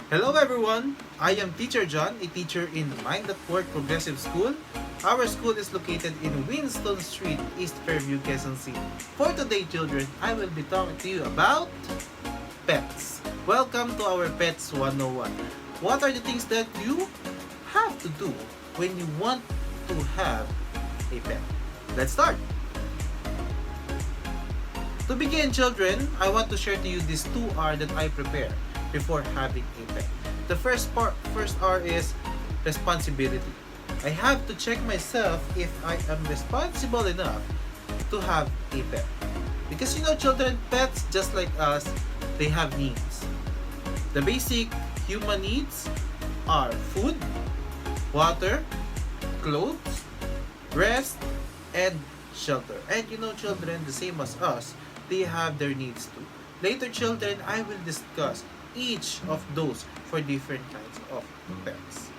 Hello everyone! I am Teacher John, a teacher in Mind at Work Progressive School. Our school is located in Winston Street, East Fairview, Quezon City. For today, children, I will be talking to you about pets. Welcome to our Pets 101. What are the things that you have to do when you want to have a pet? Let's start! To begin, children, I want to share to you these 2R that I prepare before having a pet. The first R is responsibility. I have to check myself if I am responsible enough to have a pet. Because children, pets just like us, they have needs. The basic human needs are food, water, clothes, rest, and shelter. And children, the same as us, they have their needs too. Later, children, I will discuss each of those for different kinds of pets.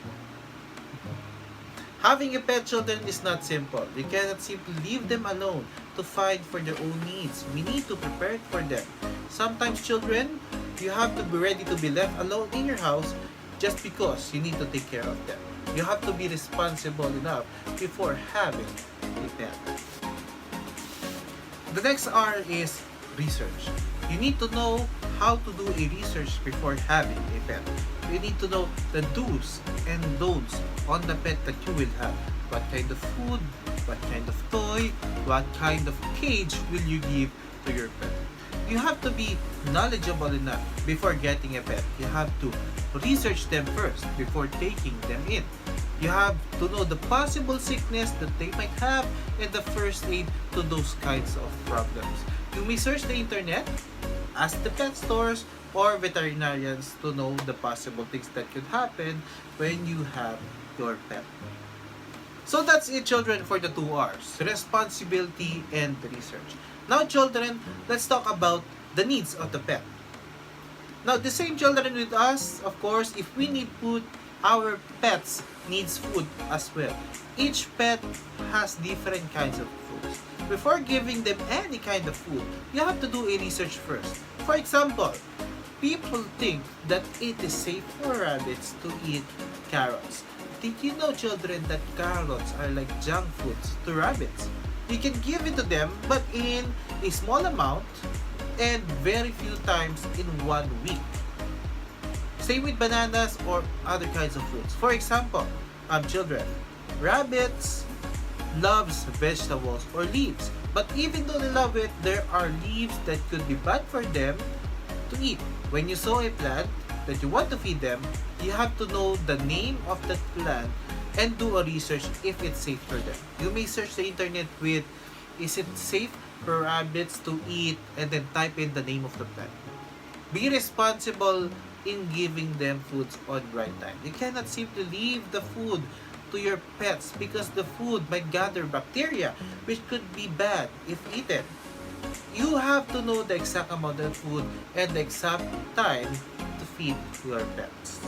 Having a pet, children, is not simple. You cannot simply leave them alone to fight for their own needs. We need to prepare for them. Sometimes, children, you have to be ready to be left alone in your house just because you need to take care of them. You have to be responsible enough before having a pet. The next R is research. You need to know how to do a research before having a pet. You need to know the do's and don'ts on the pet that you will have. What kind of food, what kind of toy, what kind of cage will you give to your pet. You have to be knowledgeable enough before getting a pet. You have to research them first before taking them in. You have to know the possible sickness that they might have and the first aid to those kinds of problems. You may search the internet, ask the pet stores or veterinarians to know the possible things that could happen when you have your pet. So that's it, children, for the 2Rs, responsibility and research. Now, children, let's talk about the needs of the pet. Now, the same children with us, of course, if we need food, our pets needs food as well. Each pet has different kinds of foods. Before giving them any kind of food, you have to do a research first. For example, people think that it is safe for rabbits to eat carrots. Did you know, children, that carrots are like junk foods to rabbits? You can give it to them, but in a small amount and very few times in 1 week. Same with bananas or other kinds of fruits. For example, children, rabbits loves vegetables or leaves. But even though they love it, there are leaves that could be bad for them to eat. When you sow a plant that you want to feed them, you have to know the name of that plant and do a research if it's safe for them. You may search the internet with, is it safe for rabbits to eat, and then type in the name of the plant. Be responsible in giving them foods on right time. You cannot simply leave the food to your pets because the food might gather bacteria which could be bad if eaten. You have to know the exact amount of food and the exact time to feed your pets.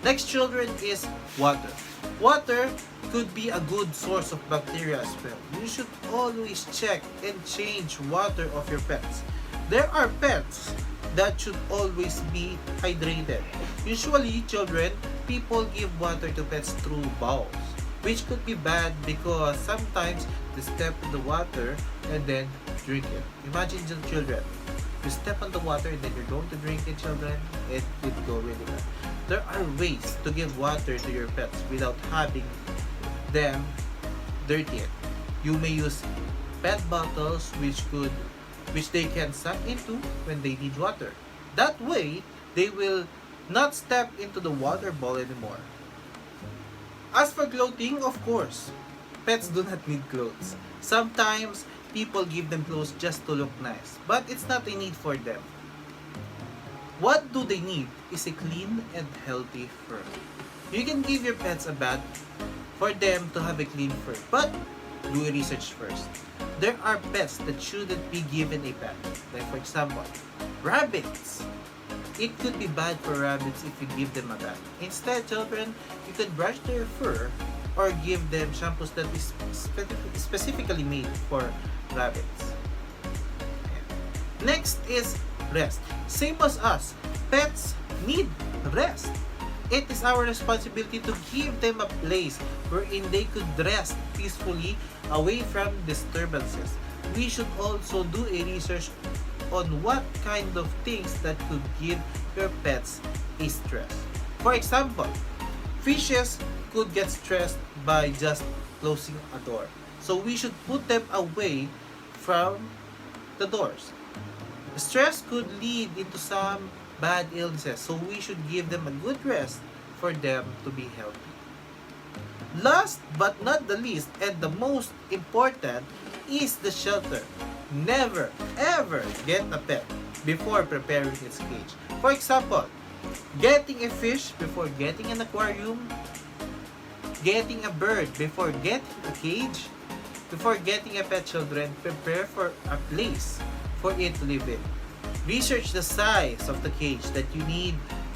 Next, children, is water. Water could be a good source of bacteria as well. You should always check and change water of your pets. There are pets that should always be hydrated. Usually, children, people give water to pets through bowls, which could be bad because sometimes they step in the water and then drink it. Imagine, children, you step on the water and then you're going to drink it, children, it could go really bad. There are ways to give water to your pets without having them dirty it. You may use pet bottles which they can suck into when they need water. That way, they will not step into the water bowl anymore. As for clothing, of course, pets do not need clothes. Sometimes, people give them clothes just to look nice, but it's not a need for them. What do they need is a clean and healthy fur. You can give your pets a bath for them to have a clean fur, but do a research first. There are pets that shouldn't be given a bath. Like for example, rabbits. It could be bad for rabbits if you give them a bath. Instead, children, you could brush their fur or give them shampoos that is specifically made for rabbits. Next is rest. Same as us, pets need rest. It is our responsibility to give them a place wherein they could rest peacefully away from disturbances. We should also do a research on what kind of things that could give your pets a stress. For example, fishes could get stressed by just closing a door. So we should put them away from the doors. Stress could lead into some bad illnesses, so we should give them a good rest for them to be healthy. Last but not the least, and the most important, is the shelter. Never ever get a pet before preparing its cage. For example, getting a fish before getting an aquarium, getting a bird before getting a cage, before getting a pet children, prepare for a place for it to live in. Research the size of the cage that you need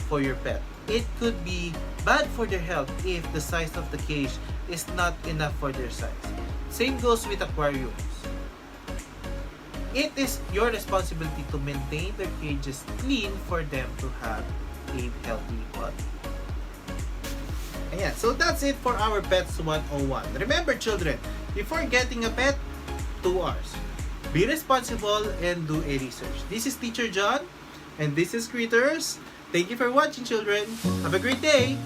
for your pet. It could be bad for their health if the size of the cage is not enough for their size. Same goes with aquariums. It is your responsibility to maintain their cages clean for them to have a healthy body. Ayan, so that's it for our Pets 101. Remember children, before getting a pet, 2 R's. Be responsible and do a research. This is Teacher John, and this is Critters. Thank you for watching children. Have a great day!